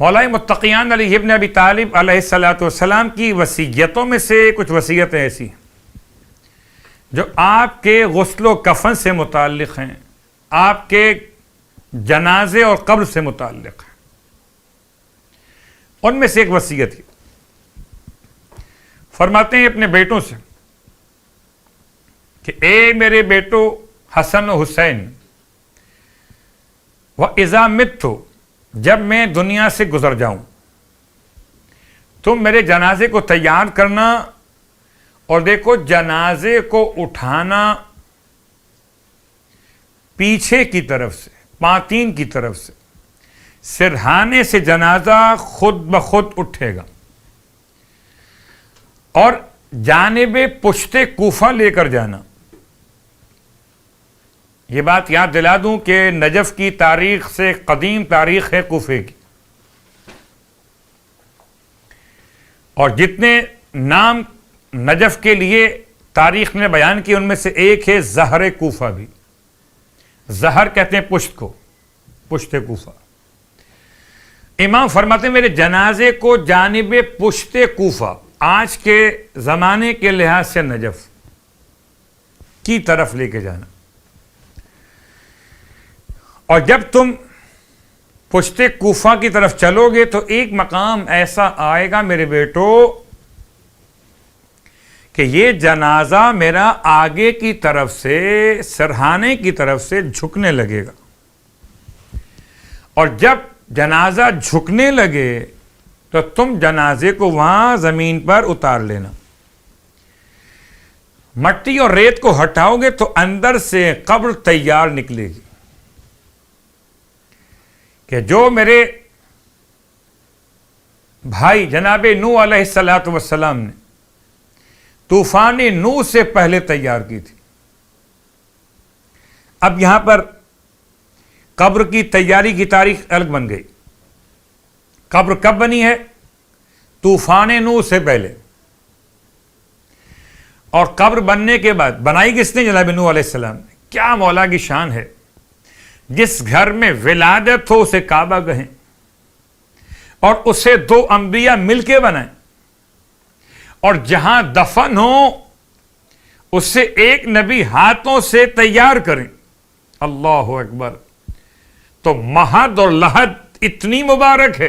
مولا متقیان علی ابن ابی طالب علیہ السلام کی وصیتوں میں سے کچھ وصیتیں ایسی ہیں جو آپ کے غسل و کفن سے متعلق ہیں، آپ کے جنازے اور قبر سے متعلق ہیں۔ ان میں سے ایک وصیت ہے، فرماتے ہیں اپنے بیٹوں سے کہ اے میرے بیٹو حسن و حسین، وَإِذَا مِتُّ، جب میں دنیا سے گزر جاؤں تم میرے جنازے کو تیار کرنا، اور دیکھو جنازے کو اٹھانا پیچھے کی طرف سے، پاتین کی طرف سے، سرہانے سے جنازہ خود بخود اٹھے گا، اور جانب پشت کوفہ لے کر جانا۔ یہ بات یاد دلا دوں کہ نجف کی تاریخ سے قدیم تاریخ ہے کوفے کی، اور جتنے نام نجف کے لیے تاریخ نے بیان کی ان میں سے ایک ہے زہر کوفہ بھی۔ زہر کہتے ہیں پشت کو، پشت کوفہ۔ امام فرماتے ہیں میرے جنازے کو جانب پشت کوفہ، آج کے زمانے کے لحاظ سے نجف کی طرف لے کے جانا، اور جب تم پشت کوفہ کی طرف چلو گے تو ایک مقام ایسا آئے گا میرے بیٹو کہ یہ جنازہ میرا آگے کی طرف سے، سرہانے کی طرف سے جھکنے لگے گا، اور جب جنازہ جھکنے لگے تو تم جنازے کو وہاں زمین پر اتار لینا۔ مٹی اور ریت کو ہٹاؤ گے تو اندر سے قبر تیار نکلے گی کہ جو میرے بھائی جناب نوح علیہ السلام نے طوفان نوح سے پہلے تیار کی تھی۔ اب یہاں پر قبر کی تیاری کی تاریخ الگ بن گئی۔ قبر کب بنی ہے؟ طوفان نوح سے پہلے، اور قبر بننے کے بعد بنائی کس نے؟ جناب نوح علیہ السلام نے۔ کیا مولا کی شان ہے، جس گھر میں ولادت ہو اسے کعبہ کہیں، اور اسے دو انبیاء مل کے بنائیں، اور جہاں دفن ہو اسے ایک نبی ہاتھوں سے تیار کریں۔ اللہ اکبر! تو مہد اور لحد اتنی مبارک ہے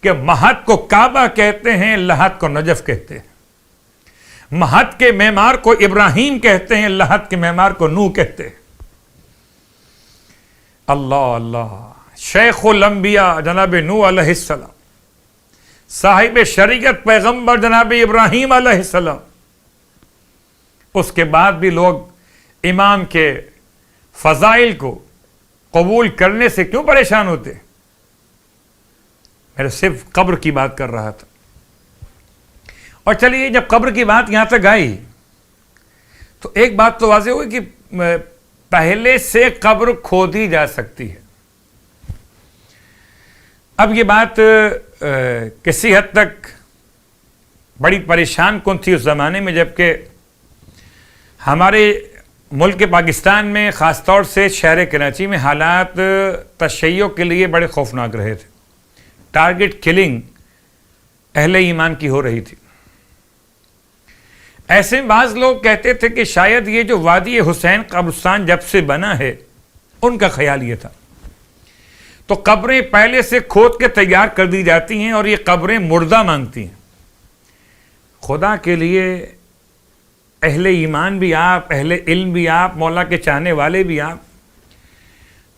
کہ مہد کو کعبہ کہتے ہیں، لحد کو نجف کہتے ہیں۔ مہد کے معمار کو ابراہیم کہتے ہیں، لحد کے معمار کو نوح کہتے ہیں۔ اللہ اللہ! شیخ الانبیاء جناب نوح علیہ السلام، صاحب شریعت پیغمبر جناب ابراہیم علیہ السلام، اس کے بعد بھی لوگ امام کے فضائل کو قبول کرنے سے کیوں پریشان ہوتے؟ میں صرف قبر کی بات کر رہا تھا۔ اور چلیے جب قبر کی بات یہاں تک آئی تو ایک بات تو واضح ہوئی کہ پہلے سے قبر کھودی جا سکتی ہے۔ اب یہ بات کسی حد تک بڑی پریشان کن تھی اس زمانے میں، جبکہ ہمارے ملک پاکستان میں خاص طور سے شہر کراچی میں حالات تشیع کے لیے بڑے خوفناک رہے تھے۔ ٹارگٹ کلنگ اہل ایمان کی ہو رہی تھی۔ ایسے میں بعض لوگ کہتے تھے کہ شاید یہ جو وادی حسین قبرستان جب سے بنا ہے، ان کا خیال یہ تھا تو قبریں پہلے سے کھود کے تیار کر دی جاتی ہیں، اور یہ قبریں مردہ مانگتی ہیں۔ خدا کے لیے اہل ایمان بھی آپ، اہل علم بھی آپ، مولا کے چاہنے والے بھی آپ،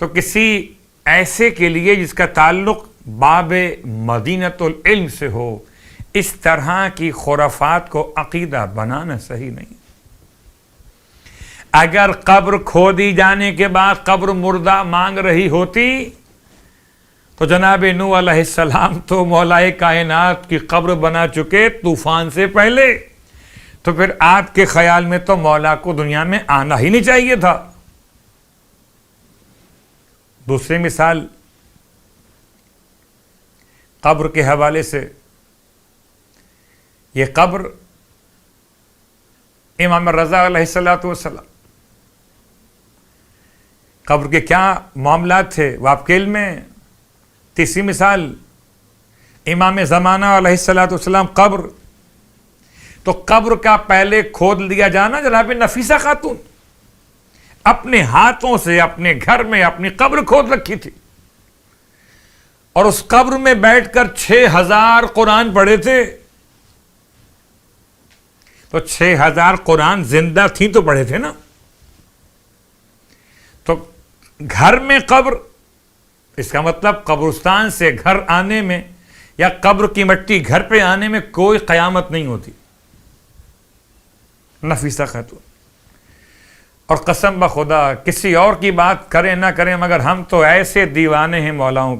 تو کسی ایسے کے لیے جس کا تعلق باب مدینۃ العلم سے ہو، اس طرح کی خرافات کو عقیدہ بنانا صحیح نہیں۔ اگر قبر کھودی جانے کے بعد قبر مردہ مانگ رہی ہوتی تو جناب نوح علیہ السلام تو مولا کائنات کی قبر بنا چکے طوفان سے پہلے، تو پھر آپ کے خیال میں تو مولا کو دنیا میں آنا ہی نہیں چاہیے تھا۔ دوسری مثال قبر کے حوالے سے، یہ قبر امام رضا علیہ السلام، قبر کے کیا معاملات تھے وہ آپ کے علم میں۔ تیسری مثال امام زمانہ علیہ الصلوۃ والسلام قبر، تو قبر کا پہلے کھود لیا جانا جناب نفیسہ خاتون اپنے ہاتھوں سے اپنے گھر میں اپنی قبر کھود رکھی تھی، اور اس قبر میں بیٹھ کر 6000 قرآن پڑھے تھے. تو 6000 قرآن زندہ تھیں تو پڑھے تھے نا. تو گھر میں قبر، اس کا مطلب قبرستان سے گھر آنے میں یا قبر کی مٹی گھر پہ آنے میں کوئی قیامت نہیں ہوتی. نفیسہ خاتون. اور قسم بخدا کسی اور کی بات کریں نہ کریں مگر ہم تو ایسے دیوانے ہیں مولاؤں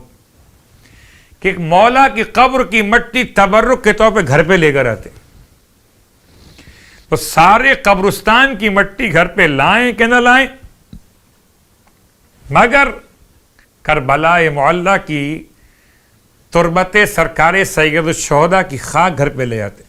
کہ مولا کی قبر کی مٹی تبرک کے طور پہ گھر پہ لے کر آتے. تو سارے قبرستان کی مٹی گھر پہ لائیں کہ نہ لائیں، مگر کربلا معلی کی تربت سرکار سید الشہداء کی خاک گھر پہ لے آتے.